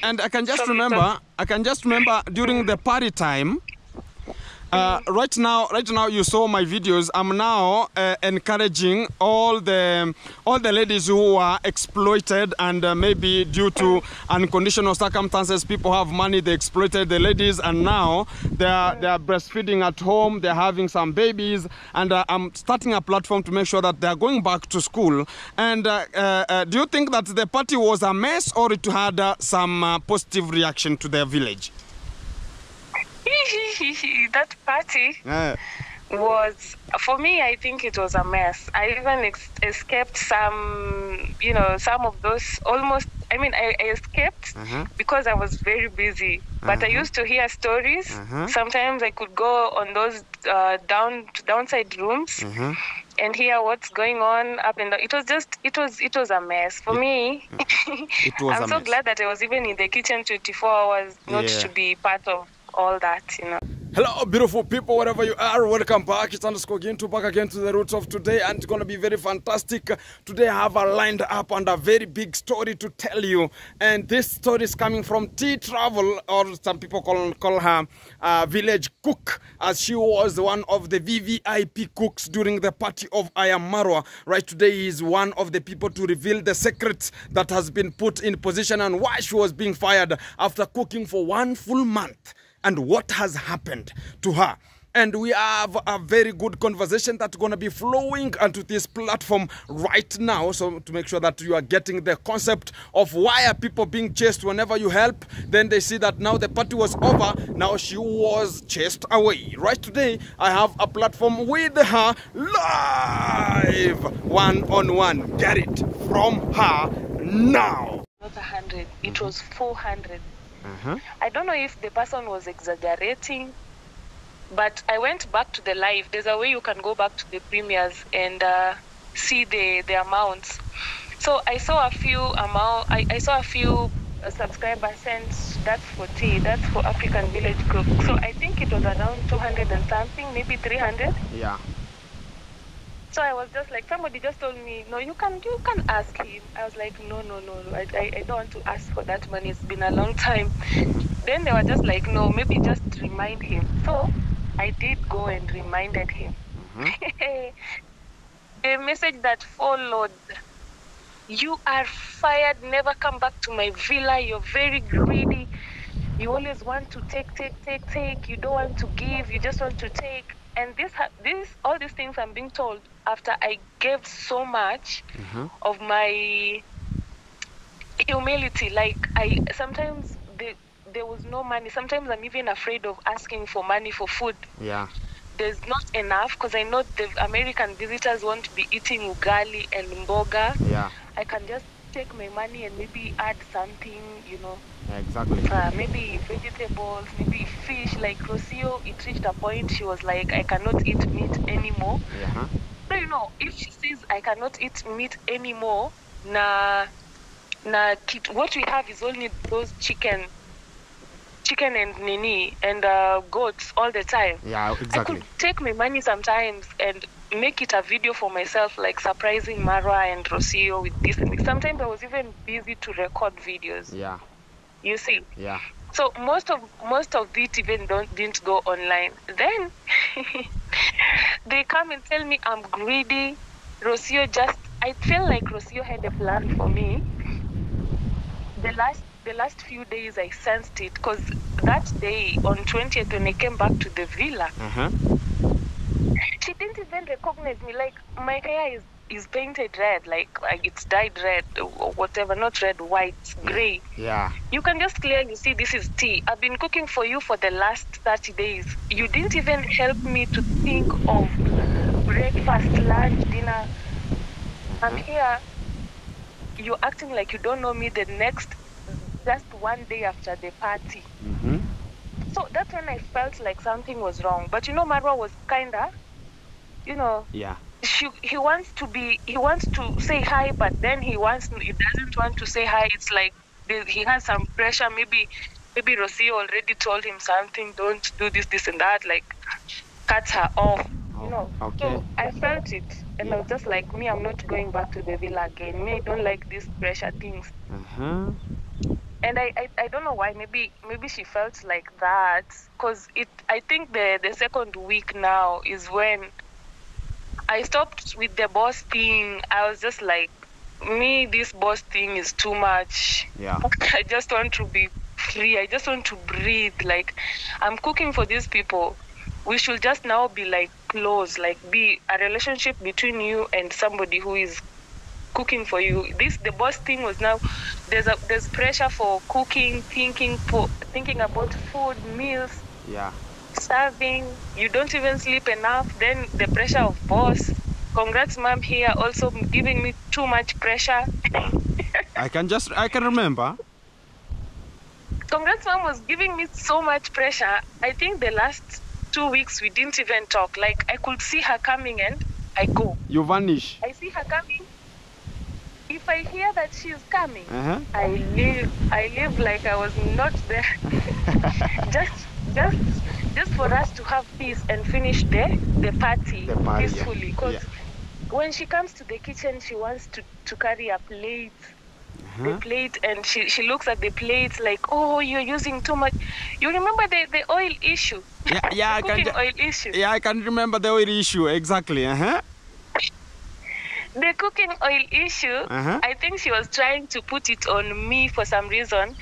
and I can just remember during the party time. Right now you saw my videos. I'm now encouraging all the ladies who are exploited and maybe due to unconditional circumstances, people have money, they exploited the ladies, and now they are breastfeeding at home, they're having some babies, and I'm starting a platform to make sure that they're going back to school. And do you think that the party was a mess, or it had some positive reaction to their village? That party was, for me, I think it was a mess. I even escaped some, some of those almost, I escaped because I was very busy. But I used to hear stories. Sometimes I could go on those downside rooms and hear what's going on up and down. It was a mess. For me, I'm so glad that I was even in the kitchen 24 hours, not to be part of all that, Hello, beautiful people, wherever you are, welcome back. It's Underscore Gintu back again to the roots of today, and it's going to be very fantastic. Today I have a lined up and a very big story to tell you, and this story is coming from T Travel, or some people call her village cook, as she was one of the VVIP cooks during the party of I Am Marwa. Right, today he is one of the people to reveal the secrets that has been put in position and why she was being fired after cooking for 1 full month, and what has happened to her. And we have a very good conversation that's going to be flowing onto this platform right now. So to make sure that you are getting the concept of why are people being chased whenever you help, then they see that now the party was over, now she was chased away. Right, today I have a platform with her live, one-on-one. Get it from her now. Not 100, it was 400. I don't know if the person was exaggerating, but I went back to the live. There's a way you can go back to the premiers and see the amounts. So I saw a few I saw a few subscribers sent, that's for tea, that's for African Village Cook. So I think it was around 200 and something, maybe 300. Yeah. So I was just like, somebody just told me, no, you can ask him. I was like, no, I don't want to ask for that money. It's been a long time. Then they were just like, no, maybe just remind him. So I did go and reminded him. The message that followed: you are fired, never come back to my villa, you're very greedy. You always want to take. You don't want to give, you just want to take. And all these things I'm being told after I gave so much of my humility. Like sometimes there was no money. Sometimes I'm even afraid of asking for money for food. Yeah. There's not enough, because I know the American visitors won't be eating ugali and mboga. Yeah. I can just take my money and maybe add something, Yeah, exactly. Maybe vegetables, maybe fish. Like Rocio, it reached a point she was like, I cannot eat meat anymore. Yeah. So, if she says I cannot eat meat anymore, what we have is only those chicken and nini and goats all the time. Yeah, exactly. I could take my money sometimes and make it a video for myself, like surprising Marwa and Rocio with this and this. Sometimes I was even busy to record videos. Yeah. You see? Yeah. So most of it even didn't go online. Then they come and tell me I'm greedy. I feel like Rocio had a plan for me. The last few days I sensed it, because that day on 20th when I came back to the villa, she didn't even recognize me. Like, my hair is painted red, like it's dyed red or whatever, not red, white, gray. Yeah. You can just clearly see this is tea. I've been cooking for you for the last 30 days. You didn't even help me to think of breakfast, lunch, dinner. I'm here. You're acting like you don't know me just one day after the party. So that's when I felt like something was wrong. But Marwa was kinda, Yeah. He wants to say hi, but then he doesn't want to say hi. It's like he has some pressure. Maybe Rocio already told him something. Don't do this and that. Like, cut her off. Okay. So I felt it, and I was just like, I'm not going back to the villa again. I don't like these pressure things. And I don't know why. Maybe she felt like that, because I think the second week now is when I stopped with the boss thing. I was just like, me, this boss thing is too much. Yeah. I just want to be free. I just want to breathe. Like, I'm cooking for these people. We should just now be like close, like be a relationship between you and somebody who is cooking for you. The boss thing was now there's pressure for cooking, thinking about food, meals. Yeah. Serving. You don't even sleep enough. Then the pressure of boss. Congrats, mom, here also giving me too much pressure. I can remember. Congrats, mom was giving me so much pressure. I think the last 2 weeks we didn't even talk. Like, I could see her coming and I go. You vanish. I see her coming. If I hear that she's coming, I live like I was not there. just for us to have peace and finish the party peacefully. Because when she comes to the kitchen, she wants to carry a plate. The plate, and she looks at the plate like, oh, you're using too much. You remember the oil issue? Yeah, oil issue. Yeah, I can remember the oil issue exactly. The cooking oil issue. I think she was trying to put it on me for some reason.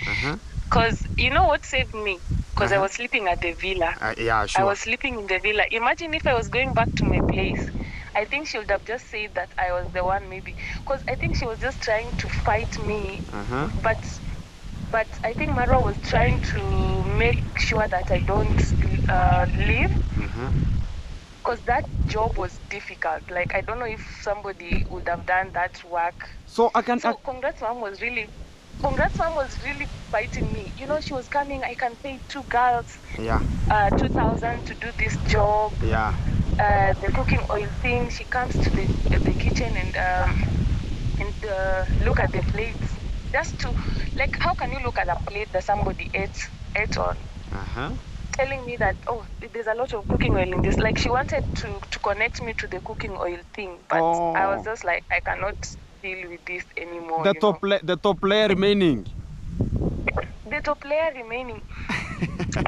Because you know what saved me? Because I was sleeping at the villa. Yeah, sure. I was sleeping in the villa. Imagine if I was going back to my place. I think she would have just said that I was the one, maybe. Because I think she was just trying to fight me. But I think Marwa was trying to make sure that I don't leave. Because that job was difficult. Like, I don't know if somebody would have done that work. So Congrats mom was really fighting me. You know, she was coming. I can pay 2 girls. 2,000 to do this job. The cooking oil thing. She comes to the kitchen and look at the plates. Just to, like, how can you look at a plate that somebody ate on? Telling me that, oh, there's a lot of cooking oil in this. Like, she wanted to connect me to the cooking oil thing, but I was just like, I cannot deal with this anymore. The top layer remaining. The top layer remaining.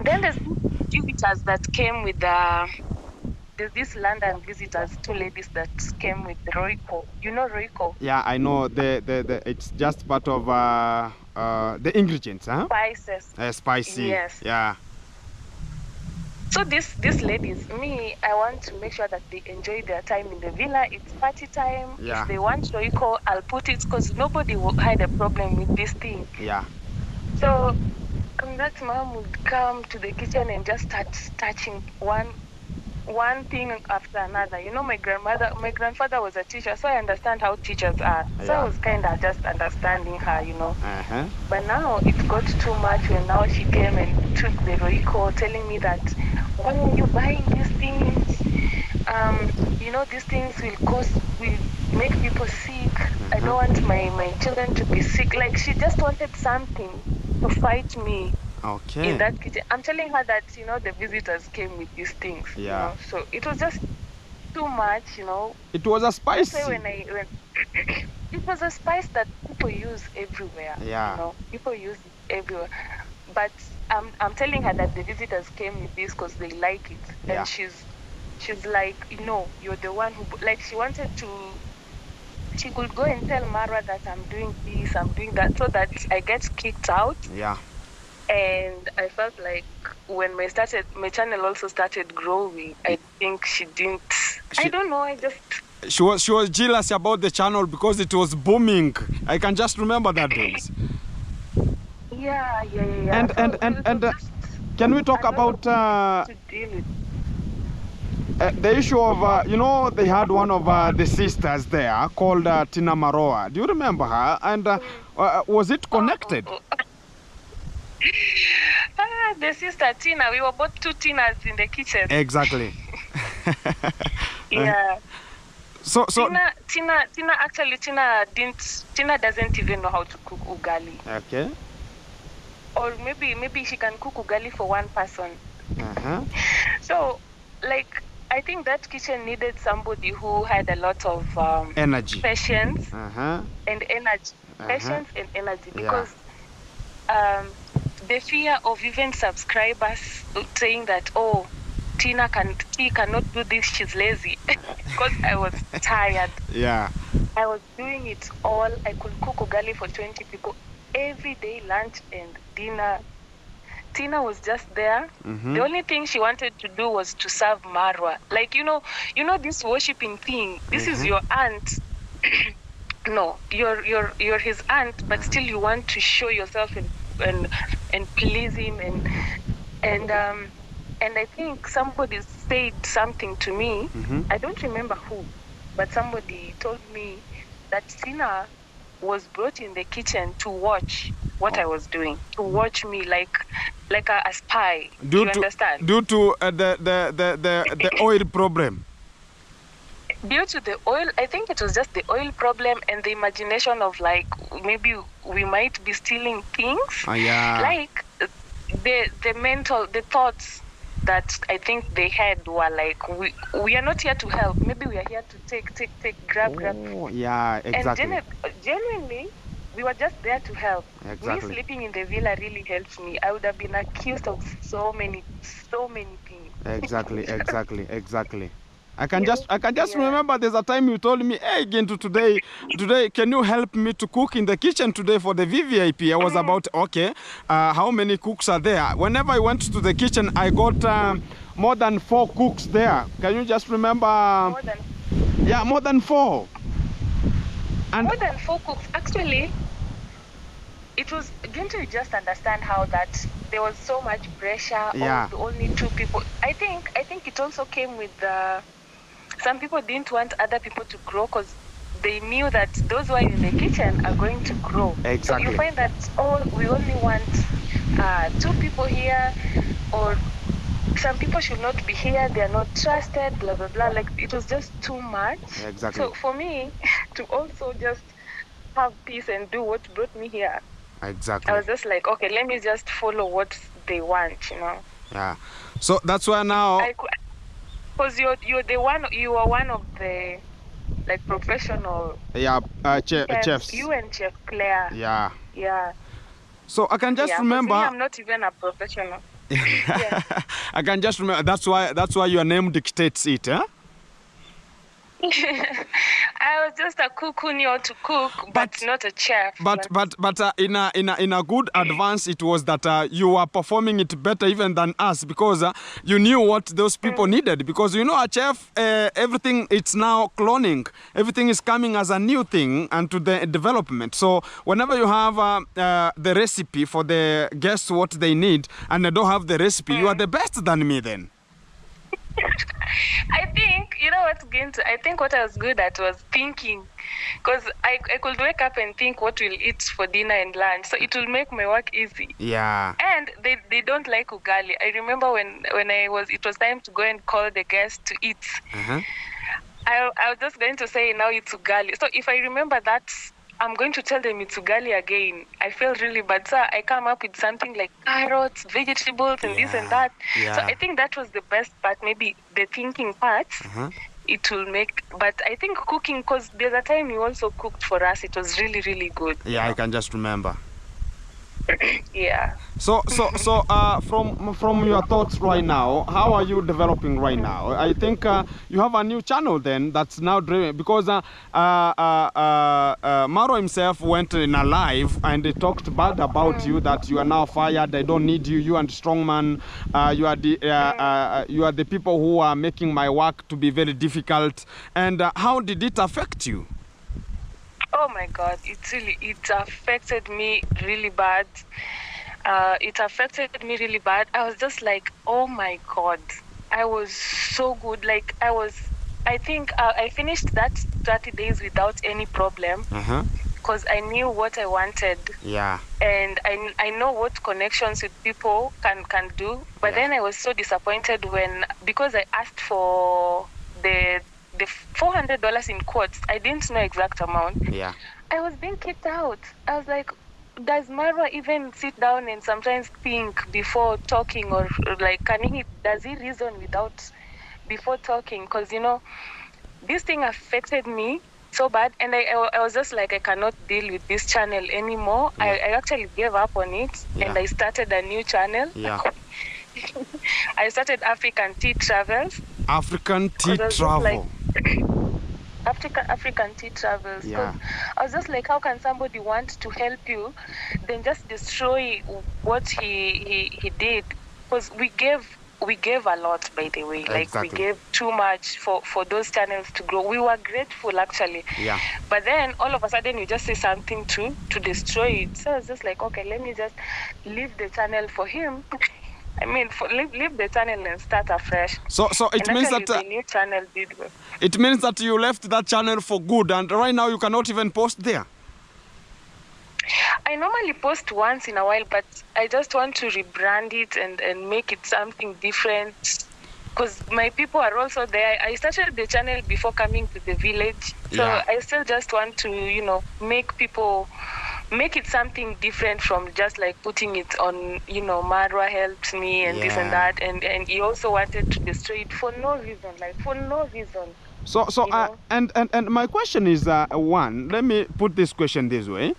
Then there's visitors that came with there's this London visitors, 2 ladies that came with Royco. You know Royco? Yeah, I know. It's just part of the ingredients, Spices. Spicy. Yes. Yeah. So these ladies, me, I want to make sure that they enjoy their time in the villa. It's party time. Yeah. If they want Royco, I'll put it, because nobody had a problem with this thing. Yeah. So that mom would come to the kitchen and just start touching one thing after another. You know, my grandfather was a teacher, so I understand how teachers are. So I was kind of just understanding her, you know. But now it got too much when now she came and took the Royco, telling me that, why are you buying these things? You know, these things will make people sick. I don't want my children to be sick. Like, she just wanted something to fight me. Okay. In that kitchen. I'm telling her that, you know, the visitors came with these things. Yeah. You know? So it was just too much, you know. It was a spice. It was a spice that people use everywhere. Yeah. You know, people use it everywhere. But I'm telling her that the visitors came with this because they like it. Yeah. And she's like, you know, you're the one who, like, she could go and tell Marwa that I'm doing this, I'm doing that, so that I get kicked out. Yeah. And I felt like when my channel also started growing, I think she didn't. I don't know. She was jealous about the channel because it was booming. I can just remember that days. Yeah. And can we talk about the issue of you know, they had one of the sisters there called Tina Maroa. Do you remember her? And was it connected? The sister Tina, we were both 2 Tinas in the kitchen. Exactly. Yeah. So Tina doesn't even know how to cook ugali. Okay. Or maybe she can cook ugali for 1 person. So, like, I think that kitchen needed somebody who had a lot of energy, patience, and energy. Patience and energy, because the fear of even subscribers saying that, oh, T cannot do this, she's lazy. Because I was tired. Yeah. I was doing it all. I could cook ugali for 20 people every day, lunch and dinner. Tina was just there. The only thing she wanted to do was to serve Marwa. Like, you know this worshipping thing. This is your aunt. No, you're his aunt, but still you want to show yourself and please him and I think somebody said something to me. I don't remember who, but somebody told me that Tina was brought in the kitchen to watch what I was doing, to watch me like a spy. Do you understand? Due to the oil problem. Due to the oil, I think it was just the oil problem and the imagination of like maybe we might be stealing things. Yeah. Like the thoughts that I think they had were like, we are not here to help. Maybe we are here to take, grab. Oh, yeah, exactly. And genuinely, we were just there to help. Exactly. Me sleeping in the villa really helped me. I would have been accused of so many things. Exactly. I can just remember there's a time you told me, hey, Gintu, today, can you help me to cook in the kitchen today for the VVIP? I was about, okay, how many cooks are there? Whenever I went to the kitchen, I got more than 4 cooks there. Can you just remember? More than 4. And more than 4 cooks. Actually, it was, didn't you just understand how that there was so much pressure of only 2 people? I think it also came with some people didn't want other people to grow because they knew that those who are in the kitchen are going to grow. Exactly. So you find that, we only want 2 people here, or some people should not be here, they are not trusted, blah, blah, blah. Like, it was just too much. Exactly. So for me, to also just have peace and do what brought me here, exactly, I was just like, okay, let me just follow what they want, Yeah. So that's why now... Because you are one of the like professional chefs. You and Chef Claire. Yeah. So I can just remember. Me, I'm not even a professional. I can just remember. That's why your name dictates it, huh? I was just a cook who knew how to cook, but not a chef. But in a good advance, it was that you were performing it better even than us, because you knew what those people needed. Because a chef, everything, it's now cloning. Everything is coming as a new thing and to the development. So whenever you have the recipe for the guests what they need, and they don't have the recipe, you are the best than me then. I think, I think what I was good at was thinking, because I could wake up and think what we'll eat for dinner and lunch, so it will make my work easy. Yeah. And they don't like ugali. I remember when it was time to go and call the guests to eat. I was just going to say, now it's ugali. So if I remember that, I'm going to tell them it's ugali again. I feel really bad. So I come up with something like carrots, vegetables, and this and that. Yeah. So I think that was the best part, maybe the thinking part. It will make, but I think cooking, because there's a time you also cooked for us. It was really, really good. Yeah, I can just remember. Yeah. So from your thoughts right now, how are you developing right now? I think you have a new channel then that's now driven, because Maro himself went in a live and they talked bad about you, that you are now fired, they don't need you, you and Strongman, you are the people who are making my work to be very difficult. And how did it affect you? Oh my God, it affected me really bad. It affected me really bad. I was just like, oh my God, I was so good. Like I think I finished that 30 days without any problem, because I knew what I wanted. Yeah. And I know what connections with people can do. But then I was so disappointed because I asked for the $400 in quotes. I didn't know exact amount. Yeah. I was being kicked out. I was like, does Marwa even sit down and sometimes think before talking, or like does he reason before talking? Because this thing affected me so bad, and I was just like, I cannot deal with this channel anymore. Yeah. I actually gave up on it, and I started a new channel. Yeah. I started African Tea Travels. African Tea Travel. African Tea Travels. Yeah. I was just like, how can somebody want to help you, then just destroy what he did? Because we gave a lot, by the way. Like, Exactly. we gave too much for those channels to grow. We were grateful, actually. Yeah. But then all of a sudden you just say something to destroy it. So I was just like, okay, let me just leave the channel for him. I mean, leave the channel and start afresh. So it and means actually, that the new channel did well. it means that you left that channel for good, and right now you cannot even post there. I normally post once in a while, but I just want to rebrand it and make it something different. Because my people are also there. I started the channel before coming to the village. So Yeah. I still just want to, make it something different from just like putting it on, Marwa helped me and this and Yeah. that. And he also wanted to destroy it for no reason, So You know? and my question is one. Let me put this question this way: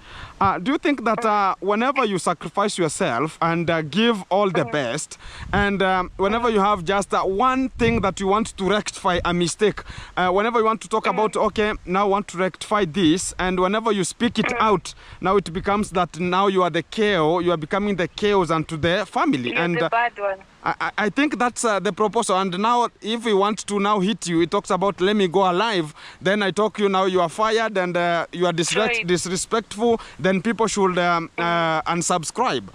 do you think that whenever you sacrifice yourself and give all the best, and whenever you have just one thing that you want to rectify a mistake, whenever you want to talk about, okay, now I want to rectify this, and whenever you speak it out, now it becomes that now you are the chaos, you are becoming the chaos unto the family, You're and the bad one. I think that's the proposal. And now if we want to now hit you, it talks about let me go alive, then I talk you now you are fired and you are Right. disrespectful, then people should unsubscribe.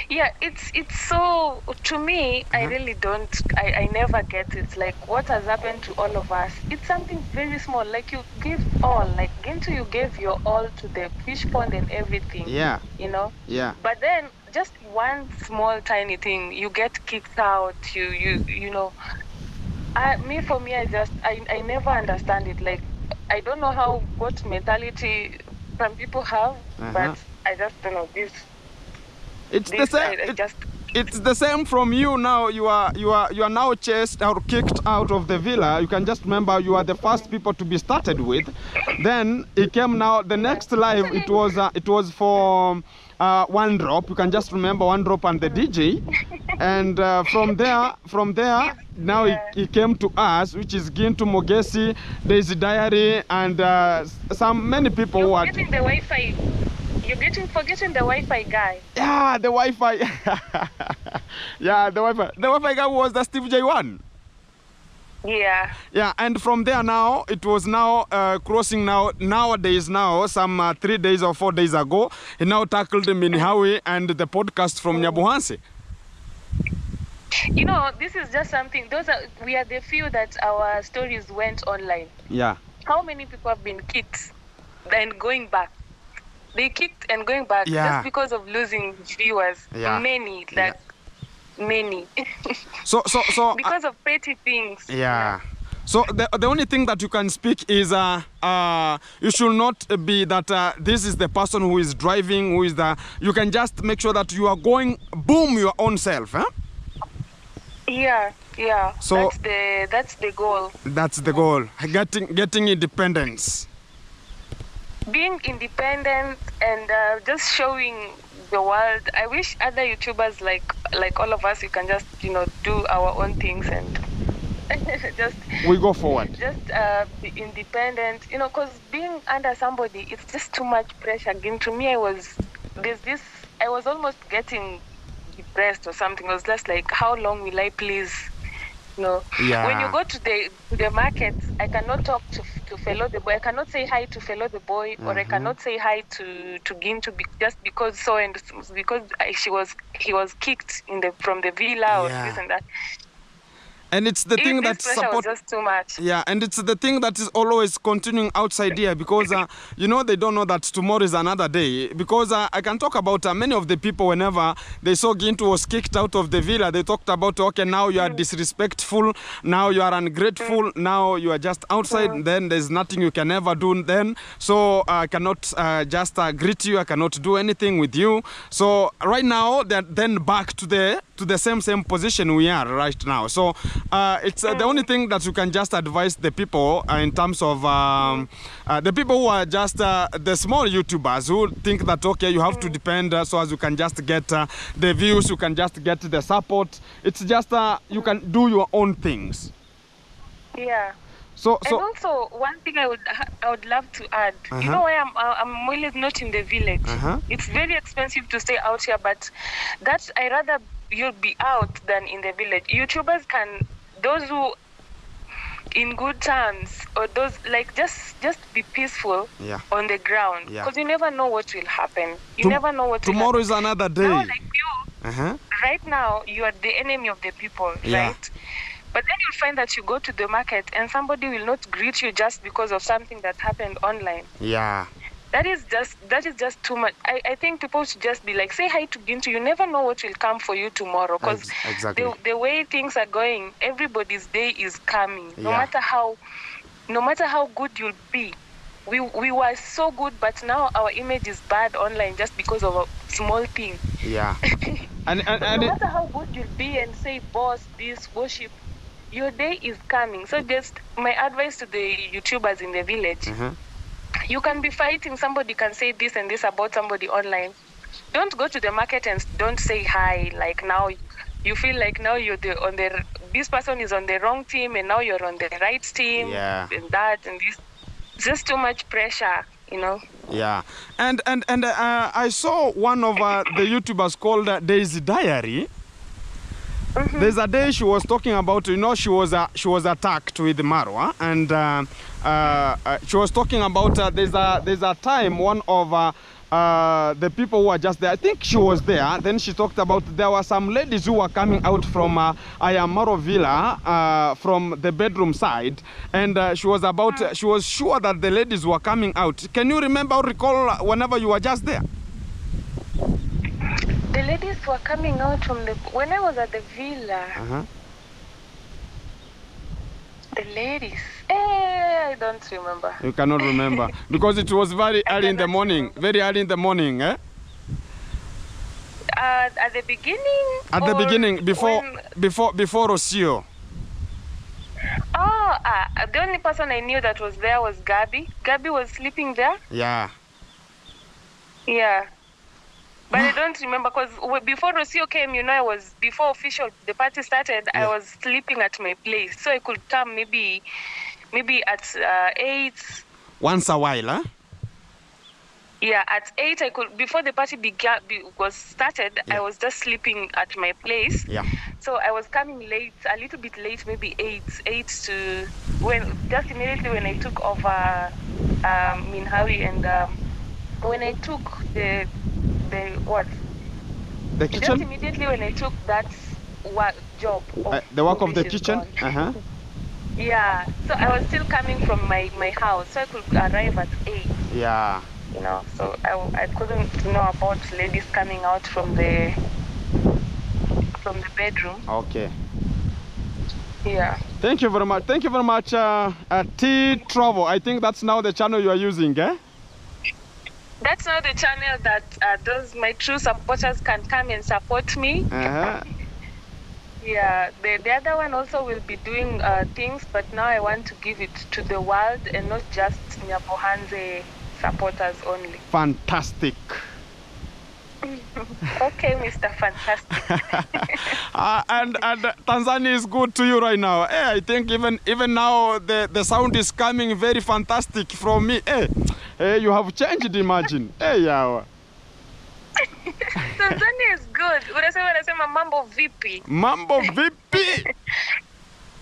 Yeah, it's so, to me, I really don't, I never get it. Like, what has happened to all of us? It's something very small. Like, you give all, like, Gintu, you gave your all to the fish pond and everything. Yeah. Yeah. But then, just one small tiny thing, you get kicked out, for me, I never understand it. Like, I don't know what mentality some people have, but I just don't know this. It's the same. It's the same from you now. You are now chased or kicked out of the villa. You can just remember you are the first people to be started with. Then it came now the next live. It was for One Drop. You can just remember One Drop and the DJ. And from there now it came to us, which is Gintu Mogesi, Daisy Diary, and many people who are getting the Wi-Fi. You're forgetting the Wi-Fi guy. Yeah, the Wi-Fi. Yeah, the Wi-Fi. The Wi-Fi guy was the Steve J1. Yeah. Yeah, and from there now, it was now crossing nowadays some 3 days or 4 days ago, he now tackled Minihawi and the podcast from Nyabuhansi. This is just something, we are the few that our stories went online. Yeah. How many people have been kicked and going back? They kicked and going back just because of losing viewers. Yeah. Many. So because of petty things. Yeah. So the only thing that you can speak is you should not be that this is the person who is driving, who is you can just make sure that you are going boom your own self, huh? Yeah. So that's the goal. That's the goal. Getting independence. Being independent and just showing the world. I wish other YouTubers like all of us, we can just do our own things and just we go forward. Just be independent, because being under somebody, it's just too much pressure. Again, to me, I was almost getting depressed or something. I was just like, how long will I please? Yeah. When you go to the market, I cannot talk to Fellow the Boy. I cannot say hi to Fellow the Boy, or I cannot say hi to Gintu just because he was kicked from the villa or this and that. And it's the thing that was just too much. Yeah, and it's the thing that is always continuing outside here because, they don't know that tomorrow is another day. Because I can talk about many of the people whenever they saw Gintu was kicked out of the villa, they talked about, okay, now you are disrespectful, now you are ungrateful, now you are just outside, then there's nothing you can ever do then. So I cannot just greet you, I cannot do anything with you. So right now, they're then back to to the same position we are right now. So it's the only thing that you can just advise the people in terms of the people who are just the small YouTubers who think that, okay, you have to depend so as you can just get the views, you can just get the support. It's just you can do your own things. Yeah. So and also one thing I would love to add. You know why I'm really not in the village. It's very expensive to stay out here, but that's I rather you'll be out than in the village. YouTubers can, those who in good terms, or those like just be peaceful on the ground, because you never know what will happen. You never know what tomorrow will is another day. now, like you, right now you are the enemy of the people, right? But then you'll find that you go to the market and somebody will not greet you just because of something that happened online. Yeah. That is just too much. I think people should just be like, say hi to Gintu. You never know what will come for you tomorrow, because the way things are going, everybody's day is coming. No matter how good you'll be. We were so good, but now our image is bad online just because of a small thing. Yeah. and no matter how good you'll be and say boss, this, worship, your day is coming. So just my advice to the YouTubers in the village, you can be fighting, somebody can say this and this about somebody online. Don't go to the market and don't say hi. Like now you feel like now you're this person is on the wrong team and now you're on the right team. And that and this. It's just too much pressure, you know. Yeah. And I saw one of the YouTubers called Daisy Diary. There's a day she was talking about, you know, she was attacked with Marwa, and she was talking about there's a time one of the people who were just there, I think she was there, then she talked about there were some ladies who were coming out from Ayamaro Villa from the bedroom side, and she was sure that the ladies were coming out. Can you remember or recall whenever you were just there? The ladies were coming out from when I was at the villa. The ladies. I don't remember. You cannot remember because it was very early in the morning. Very early in the morning, eh? At the beginning. At the beginning, before Rocio. Oh, the only person I knew that was there was Gabby. Gabby was sleeping there. Yeah. Yeah. But I don't remember, because before Rocio came, you know, before the party started, I was sleeping at my place. So I could come maybe at 8. Once a while, huh? Yeah, at 8 I could, before the party was started, I was just sleeping at my place. Yeah. So I was coming late, a little bit late, maybe 8 to, just immediately when I took over Minhawi, and when I took the kitchen? Just immediately when I took that job. The work of the kitchen? Yeah. So I was still coming from my house, so I could arrive at 8. Yeah. You know, so I couldn't know about ladies coming out from the bedroom. Okay. Yeah. Thank you very much. Thank you very much, T Travel. I think that's now the channel you are using, eh? That's not the channel that my true supporters can come and support me. Yeah, the other one also will be doing things, but now I want to give it to the world and not just Nyabohanze supporters only. Fantastic. Okay, Mr. Fantastic. And Tanzania is good to you right now. Hey, I think even now the sound is coming very fantastic from me. Hey, you have changed, imagine. Hey, yawa. Tanzania is good. Unasema mambo vipi? Mambo vipi?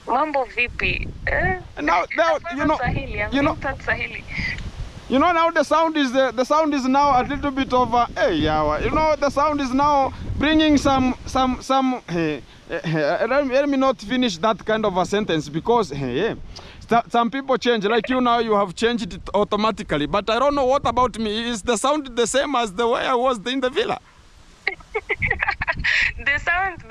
Mambo vipi? Now you know now the sound is now a little bit of hey, yawa. You know, the sound is now bringing some let me not finish that kind of a sentence, because some people change, like you now, you have changed it automatically, but I don't know what about me. Is the sound the same as the way I was in the villa? The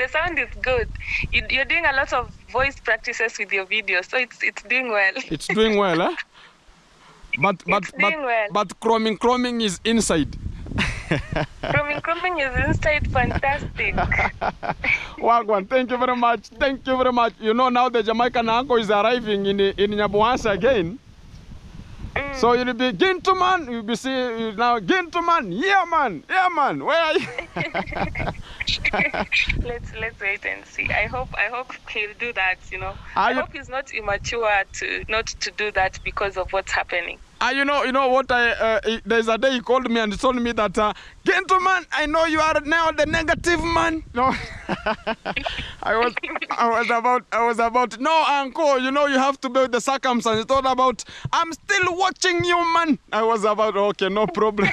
sound is good. You're doing a lot of voice practices with your videos, so it's doing well. It's doing well, eh? But chroming is inside. Chroming is inside, fantastic. Wagwan, thank you very much. Thank you very much. You know, now the Jamaican uncle is arriving in Nyabuhansa again. So you'll be Gintuman, you'll be seeing now Gintuman, yeah man, where are you? Let's wait and see. I hope he'll do that, you know. I hope he's not immature not to do that because of what's happening. You know what? There's a day he called me and told me that, gentleman, I know you are now the negative man. No, I was about. No, uncle, you know you have to bear the circumstances. It's all about. I'm still watching you, man. I was about. Okay, no problem.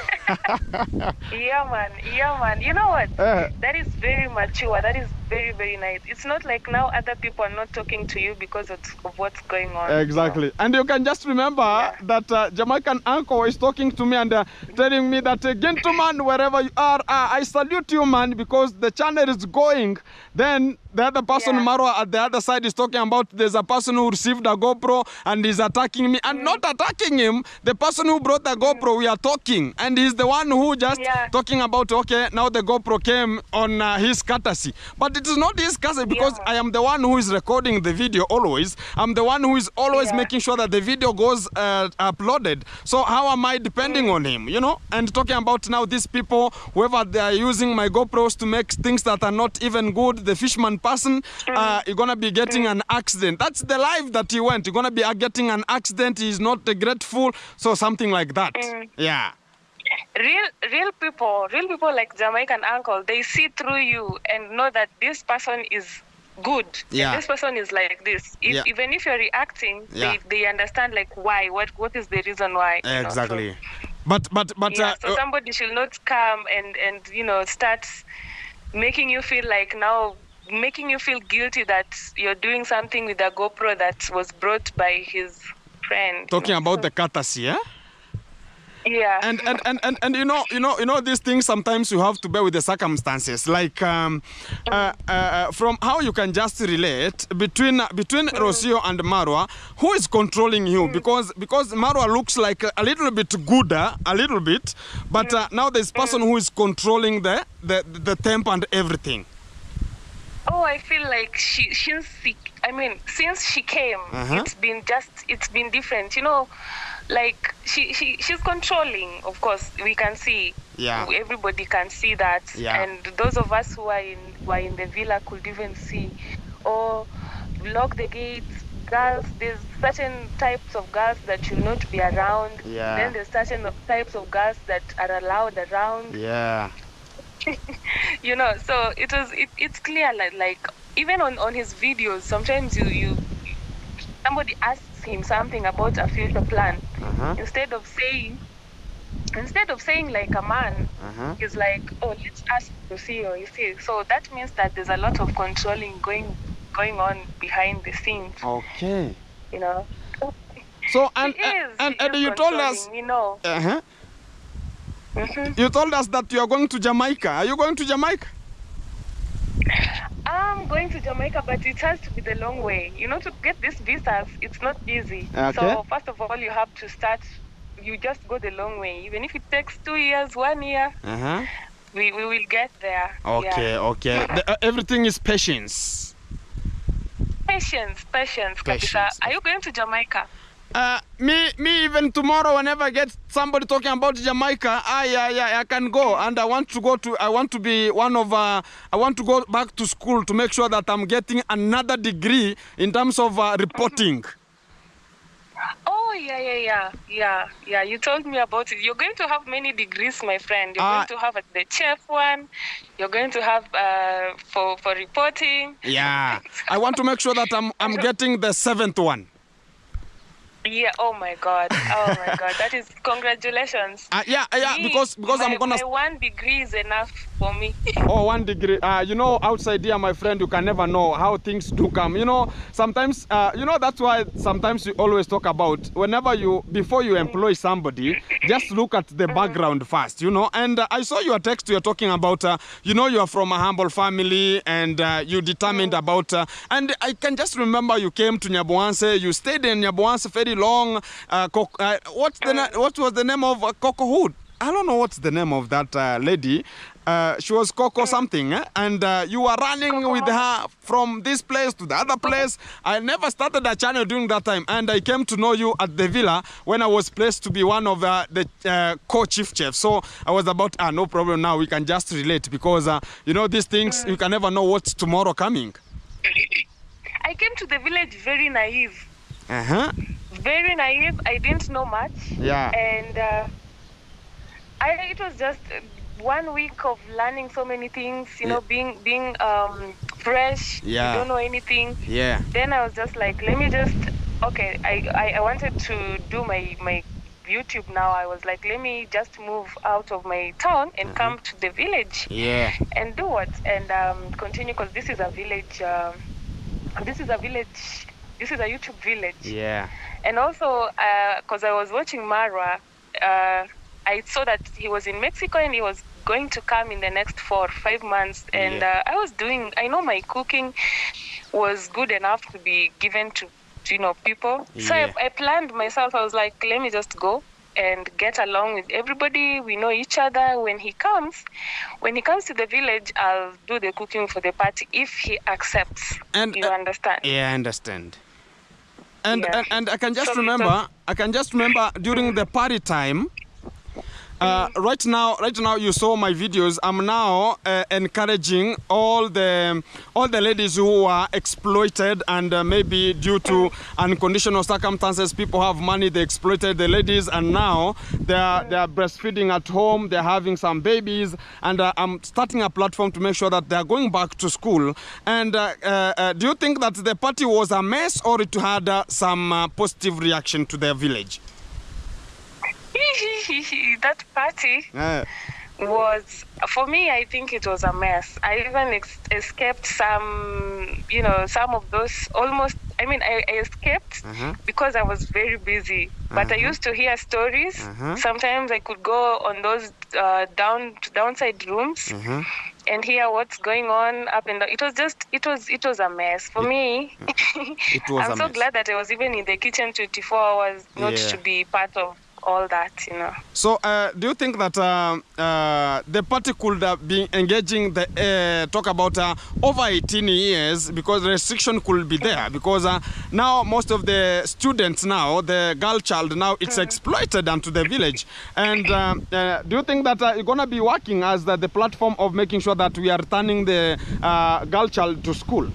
Yeah, man. You know what? That is very mature. That is very, very nice. It's not like now other people are not talking to you because of what's going on. Exactly, and you can just remember that. Jamaican uncle is talking to me and telling me that, gentleman, wherever you are, I salute you, man, because the channel is going. Then the other person, Marwa, at the other side is talking about there's a person who received a GoPro and is attacking me. And not attacking him, the person who brought the GoPro, we are talking. And he's the one who just talking about, okay, now the GoPro came on his courtesy. But it is not his courtesy because I am the one who is recording the video always. I'm the one who is always making sure that the video goes uploaded. So how am I depending on him, you know? And talking about now these people, whoever they are using my GoPros to make things that are not even good, the fisherman person, you're going to be getting an accident. That's the life that he went. You're going to be getting an accident. He's not grateful. So something like that. Yeah. Real people like Jamaican uncle, they see through you and know that this person is good. And this person is like this. Even if you're reacting, they understand like why. What is the reason why? Exactly. You know, so. But so somebody should not come and you know start making you feel like now making you feel guilty that you're doing something with a GoPro that was brought by his friend. Talking about the courtesy, yeah? Yeah. And you know these things sometimes you have to bear with the circumstances. Like from how you can just relate between Rocio and Marwa, who is controlling you? Because Marwa looks like a little bit gooder, a little bit, but now there's person who is controlling the temp and everything. Oh, I feel like since she came, it's been different. You know, like she's controlling. Of course, we can see. Yeah. Everybody can see that. Yeah. And those of us who are in the villa could even see. Or lock the gates. Girls, there's certain types of girls that should not be around. Yeah. Then there's certain types of girls that are allowed around. Yeah. You know, so it's clear like even on his videos sometimes you somebody asks him something about a future plan. Instead of saying like a man, he's like, oh, let's ask to see, or you see. So that means that there's a lot of controlling going on behind the scenes. Okay. You know. So and you told us, you know. You told us that you are going to Jamaica. Are you going to Jamaica? I'm going to Jamaica, but it has to be the long way. You know, to get these visas, it's not easy. Okay. So first of all, you have to start. You just go the long way. Even if it takes 2 years, 1 year, we will get there. Okay, okay. Everything is patience. Patience. Are you going to Jamaica? Me even tomorrow, whenever I get somebody talking about Jamaica, I can go, and I want to go back to school to make sure that I'm getting another degree in terms of reporting. Oh, yeah. You told me about it. You're going to have many degrees, my friend. You're going to have the chef one. You're going to have for reporting. Yeah. I want to make sure that I'm getting the 7th one. Yeah. Oh my God. That is congratulations. Because I'm gonna. My 1 degree is enough for me. Oh, 1 degree. You know, outside here, my friend, you can never know how things do come. You know, sometimes. That's why sometimes you always talk about before you employ somebody, just look at the background first. You know, and I saw your text. You're talking about. You are from a humble family, and you determined about. And I can just remember you came to Nyabuhansa. You stayed in Nyabuhansa very long. What was the name of Cocohood? I don't know what's the name of that lady. She was Coco something, and you were running Coco with her from this place to the other place. I never started a channel during that time, and I came to know you at the villa when I was placed to be one of the co-chief chefs. So I was about, no problem now, we can just relate, because you know, these things, you can never know what's tomorrow coming. I came to the village very naive. Very naive. I didn't know much. Yeah. And it was just 1 week of learning so many things, you know, being fresh. Yeah. You don't know anything. Yeah. Then I was just like, let me just, okay, I wanted to do my YouTube now. I was like, let me just move out of my town and come to the village. Yeah. And do what? And continue, because this is a village. This is a village. This is a YouTube village. Yeah. And also, because I was watching Marwa, I saw that he was in Mexico and he was going to come in the next 4 or 5 months. And I know my cooking was good enough to be given to you know, people. Yeah. So I planned myself. I was like, let me just go and get along with everybody. We know each other. When he comes to the village, I'll do the cooking for the party if he accepts. And you understand? Yeah, I understand. And Yeah. and I can just So remember during the party time. Right now you saw my videos. I'm now encouraging all the ladies who are exploited, and maybe due to unconditional circumstances, people have money, they exploited the ladies, and now they are breastfeeding at home, they're having some babies, and I'm starting a platform to make sure that they're going back to school. And do you think that the party was a mess, or it had some positive reaction to their village? That party was, for me, I think it was a mess. I even escaped some of those almost, I escaped because I was very busy. But I used to hear stories. Sometimes I could go on those downside rooms and hear what's going on up and down. It was a mess. For me, I'm so glad that I was even in the kitchen 24 hours, not to be part of all that, you know. So, do you think that the party could be engaging talk about over 18 years, because restriction could be there, because now most of the students now, the girl child now, it's exploited onto the village. And do you think that you're going to be working as the platform of making sure that we are turning the girl child to school?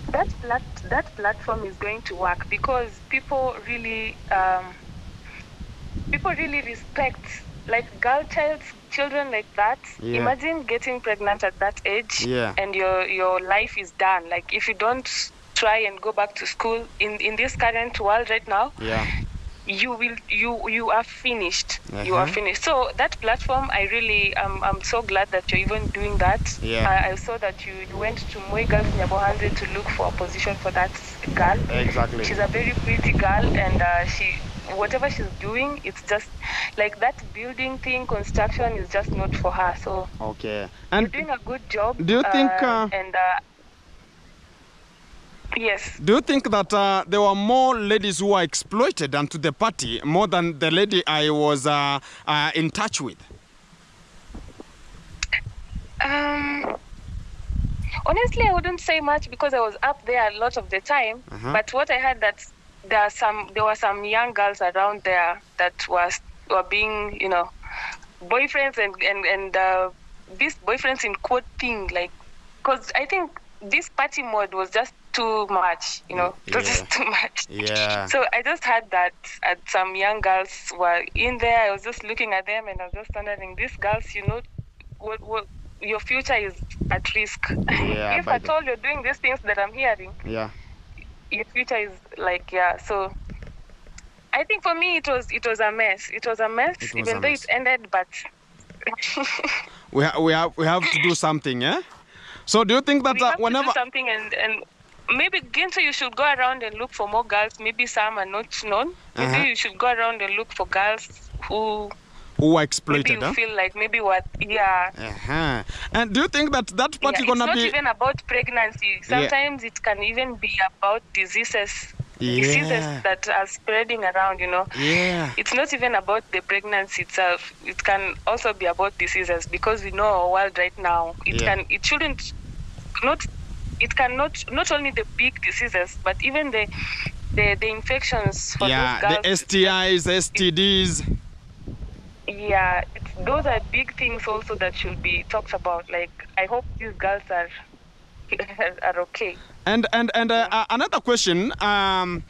That platform is going to work, because people really respect, like, children like that. Yeah. Imagine getting pregnant at that age, yeah, and your life is done. Like, if you don't try and go back to school in this current world right now, yeah, you are finished. You are finished. So that platform, I'm so glad that you're even doing that. Yeah. I saw that you went to Moi Girls Nyabohandre to look for a position for that girl. Exactly. She's a very pretty girl, and whatever she's doing, it's just like that building thing, construction is just not for her. So okay, and you're doing a good job. Do you think yes, do you think that there were more ladies who were exploited onto the party more than the lady I was in touch with? Honestly, I wouldn't say much, because I was up there a lot of the time. But what I heard, that there were some young girls around there that were being, boyfriends and these boyfriends in quoting, like, because I think this party mode was just too much, it was just too much. Yeah. So I just heard that some young girls were in there. I was just looking at them, and I was just wondering, these girls, what your future is at risk. Yeah, if at all you're doing these things that I'm hearing, yeah, your future is like, so I think for me it was a mess. It was a mess, even though it ended, but we have to do something, yeah? So do you think that we have whenever to do something, and maybe, Ginto, you should go around and look for more girls. Maybe some are not known. Maybe you should go around and look for girls who are exploited, maybe you feel like And do you think that party it's gonna not be even about pregnancy? Sometimes it can even be about diseases diseases that are spreading around, Yeah. It's not even about the pregnancy itself. It can also be about diseases, because we know our world right now. It can not only the big diseases, but even the infections for those girls. The STIs, STDs. Those are big things also that should be talked about. Like, I hope these girls are okay. And another question, from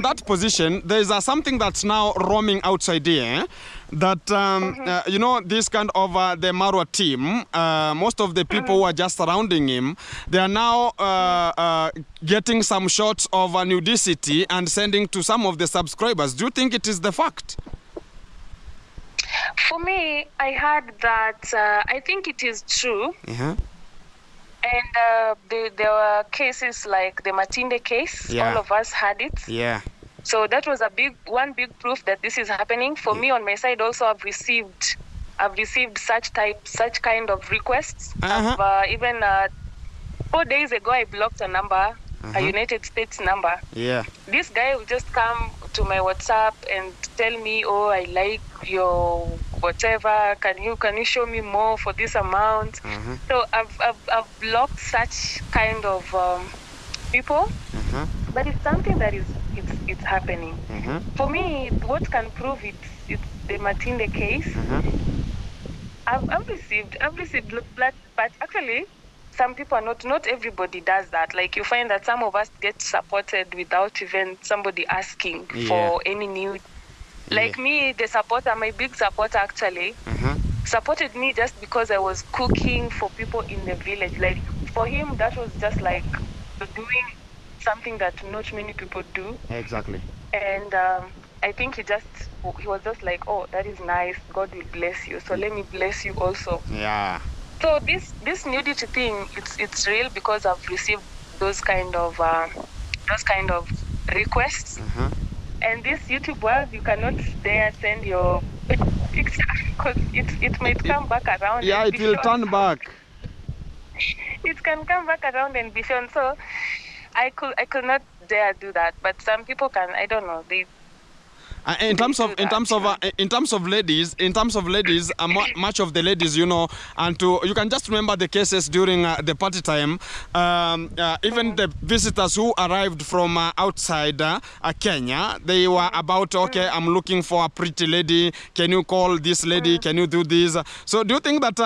that position, there's something that's now roaming outside here, that, this kind of the Marwa team, most of the people who are just surrounding him, they are now getting some shots of nudity and sending to some of the subscribers. Do you think it is the fact? For me, I heard that I think it is true. And there were cases like the Matinde case. Yeah. All of us had it. Yeah. So that was one big proof that this is happening. For me, on my side, also, I've received such kind of requests. Even 4 days ago, I blocked a number, a United States number. Yeah. This guy will just come to my WhatsApp and tell me, "Oh, I like your whatever. Can you show me more for this amount?" So I've blocked such kind of people. But it's something that it's happening. For me, what can prove it's the Matinde case. I've received blood, but actually, some people are not everybody does that. Like, you find that some of us get supported without even somebody asking for any need. Like me, the supporter, my big supporter actually, supported me just because I was cooking for people in the village. Like, for him, that was just like doing something that not many people do. Exactly. And I think he was just like, "Oh, that is nice. God will bless you. So let me bless you also." Yeah. So this nudity thing, it's real, because I've received those kind of requests. And this YouTube world, you cannot dare send your picture, because it might come back around. Yeah, it will turn back. It can come back around and be shown. So I could not dare do that. But some people can. I don't know. In terms of ladies, much of the ladies, and you can just remember the cases during the party time. Even the visitors who arrived from outside Kenya, they were about, okay, I'm looking for a pretty lady. Can you call this lady? Can you do this? So do you think that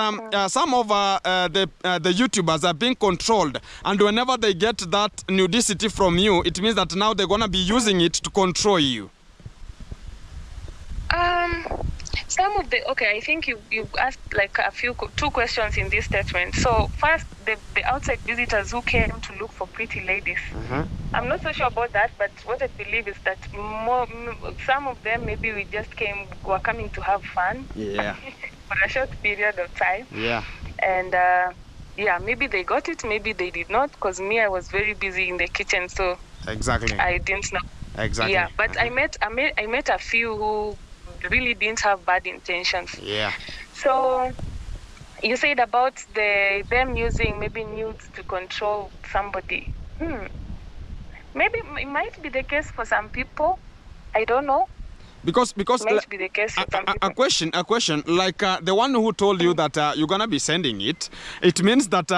some of the YouTubers are being controlled, and whenever they get that nudity from you, it means that now they're gonna be using it to control you? Some of I think you asked like two questions in this statement. So first, the outside visitors who came to look for pretty ladies. I'm not so sure about that, but what I believe is that some of them maybe were coming to have fun. Yeah. For a short period of time. Yeah. And maybe they got it, maybe they did not, because me, I was very busy in the kitchen, so exactly, I didn't know. Exactly. Yeah, but I met a few who really didn't have bad intentions. Yeah. So you said about them using maybe nudes to control somebody. Maybe it might be the case for some people. I don't know. Because might be the case for some people. A question like the one who told you that you're gonna be sending it. It means that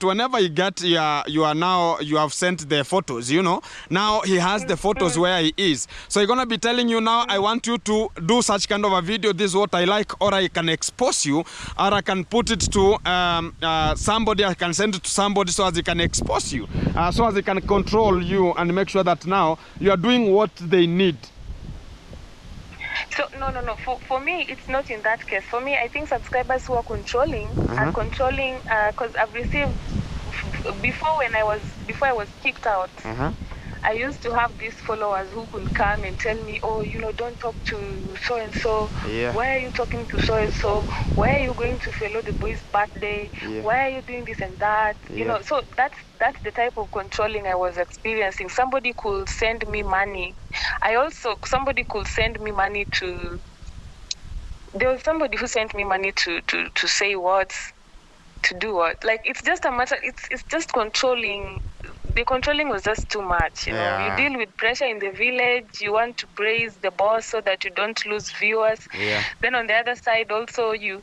whenever you get you have sent the photos. Now he has the photos where he is. So he's gonna be telling you now, I want you to do such kind of a video. This is what I like, or I can expose you, or I can put it to somebody. I can send it to somebody so as he can expose you, so as he can control you and make sure that now you are doing what they need. So no. For me, it's not in that case. For me, I think subscribers who are controlling are controlling, because I've received before I was kicked out. I used to have these followers who could come and tell me, "Oh, don't talk to so and so. Why are you talking to so and so? Why are you going to follow the boy's birthday? Why are you doing this and that?" So that's the type of controlling I was experiencing. Somebody could send me money. Somebody could send me money to. There was somebody who sent me money to say what, to do what. Like, it's just a matter. It's just controlling the controlling was just too much. You know, you deal with pressure in the village. You want to praise the boss so that you don't lose viewers. Yeah. Then on the other side, also you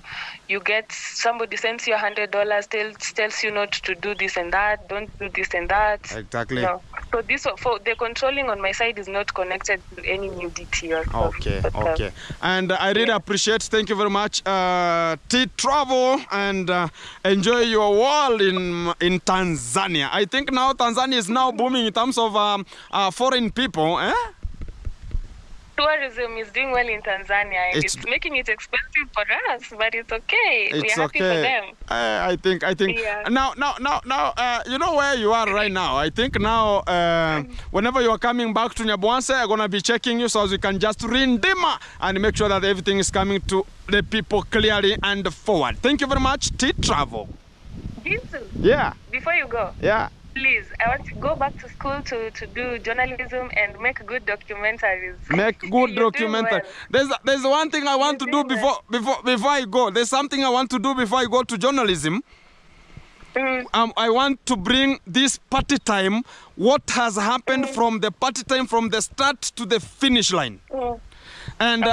get somebody sends you $100, tells you not to do this and that, don't do this and that. Exactly. You know? So this for the controlling on my side is not connected to any nudity or Okay, okay. And I really appreciate. Thank you very much. Travel and enjoy your world in Tanzania. I think now Tanzania is now booming in terms of foreign people. Tourism is doing well in Tanzania, and it's making it expensive for us, but it's okay. It's We're happy for them. I think. Yeah. Now, you know where you are right now. I think now, whenever you are coming back to Nyabuanse, I'm gonna be checking you so as you can just redeem and make sure that everything is coming to the people clearly and forward. Thank you very much, Travel. Jinsu, Yeah. before you go, Yeah. please, I want to go back to school to do journalism and make good documentaries. Make good documentary. Well. There's one thing I want to do before I go. There's something I want to do before I go to journalism. I want to bring this party time, what has happened from the party time, from the start to the finish line. And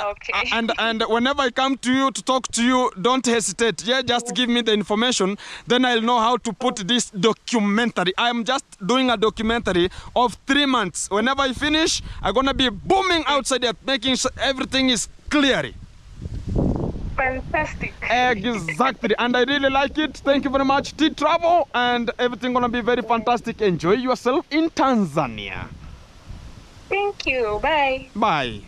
and whenever I come to you to talk to you, don't hesitate. Yeah, just give me the information. Then I'll know how to put this documentary. I'm just doing a documentary of 3 months. Whenever I finish, I'm gonna be booming outside there, making sure everything is clear. Fantastic. Exactly, and I really like it. Thank you very much, Travel, and everything gonna be very fantastic. Enjoy yourself in Tanzania. Thank you. Bye. Bye.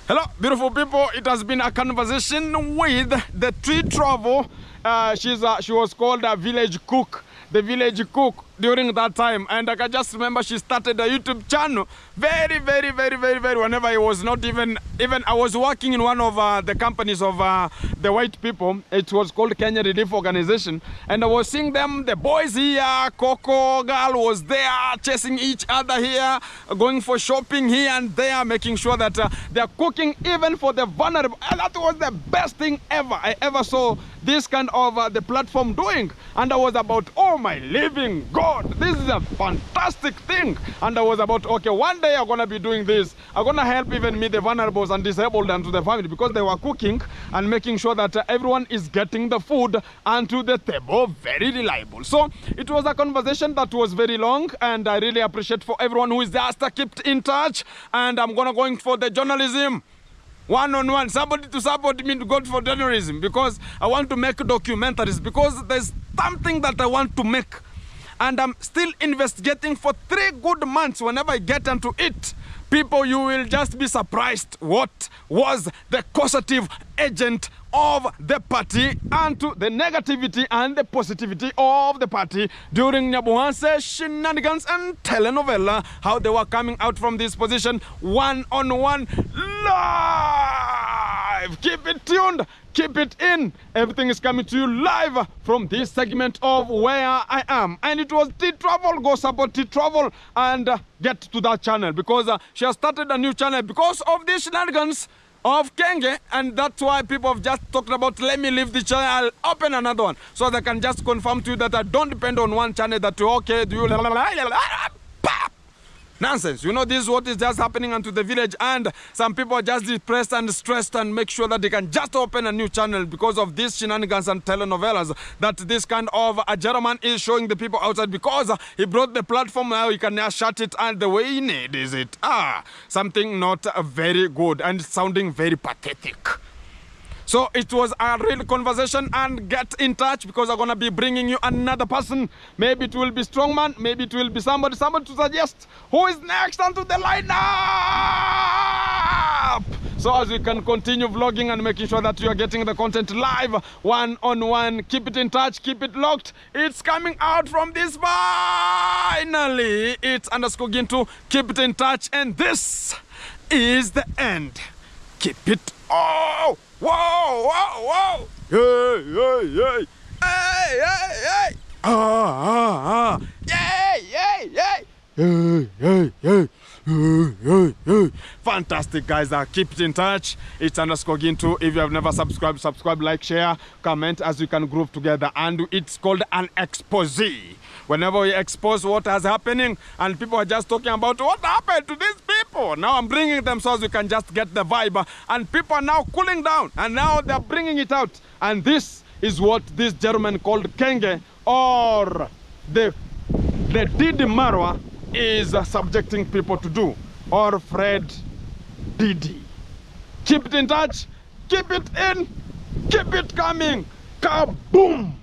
Hello, beautiful people. It has been a conversation with the Travel. She was called a village cook. The village cook during that time, and I can just remember she started a YouTube channel very whenever I was not even I was working in one of the companies of the white people. It was called Kenya Relief Organization, and I was seeing them, the boys here, Coco girl was there chasing each other here, going for shopping here and there, making sure that they're cooking even for the vulnerable. And that was the best thing I ever saw this kind of the platform doing. And I was about, oh my living God, this is a fantastic thing. And I was about, okay, one day I'm gonna be doing this. I'm gonna help even me, the vulnerables and disabled, and to the family, because they were cooking and making sure that everyone is getting the food onto the table. Very reliable. So it was a conversation that was very long, and I really appreciate for everyone who is just kept in touch. And I'm gonna going for the journalism. One-on-one, somebody to support me to go for journalism, because I want to make documentaries, because there's something that I want to make, and I'm still investigating for 3 good months. Whenever I get into it, people, you will just be surprised what was the causative agent of the party, and to the negativity and the positivity of the party during Nyabuanse shenanigans and telenovela, how they were coming out from this position one-on-one live. Keep it tuned, keep it in. Everything is coming to you live from this segment of Where I Am. And it was Travel. Go support Travel and get to that channel, because she has started a new channel because of these shenanigans of Kenge, and that's why people have just talked about, let me leave the channel, I'll open another one, so they can just confirm to you that I don't depend on one channel, that you okay, do you nonsense. You know, this is what is just happening onto the village, and some people are just depressed and stressed and make sure that they can just open a new channel because of these shenanigans and telenovelas that this kind of a gentleman is showing the people outside, because he brought the platform. Now he can now shut it, and the way he needs it. Something not very good and sounding very pathetic. So it was a real conversation, and get in touch, because I'm going to be bringing you another person. Maybe it will be Strongman, maybe it will be somebody to suggest who is next onto the lineup. So as we can continue vlogging and making sure that you are getting the content live, one-on-one, keep it in touch, keep it locked. It's coming out from this finally. It's _Gintu, keep it in touch, and this is the end. Keep it. Oh! Whoa, whoa, whoa! Hey, hey, hey! Hey, hey, hey! Yay, yay, yay! Hey, hey, hey! Fantastic, guys. Keep it in touch. It's underscore Gintu. If you have never subscribed, subscribe, like, share, comment, as we can group together. And it's called an expose. Whenever we expose what is happening, and people are just talking about what happened to these people. Now I'm bringing them so we can just get the vibe. And people are now cooling down. And now they're bringing it out. And this is what this gentleman called Kenge, or the Didi Marwa, is subjecting people to do. Or Fred Didi. Keep it in touch. Keep it in. Keep it coming. Kaboom!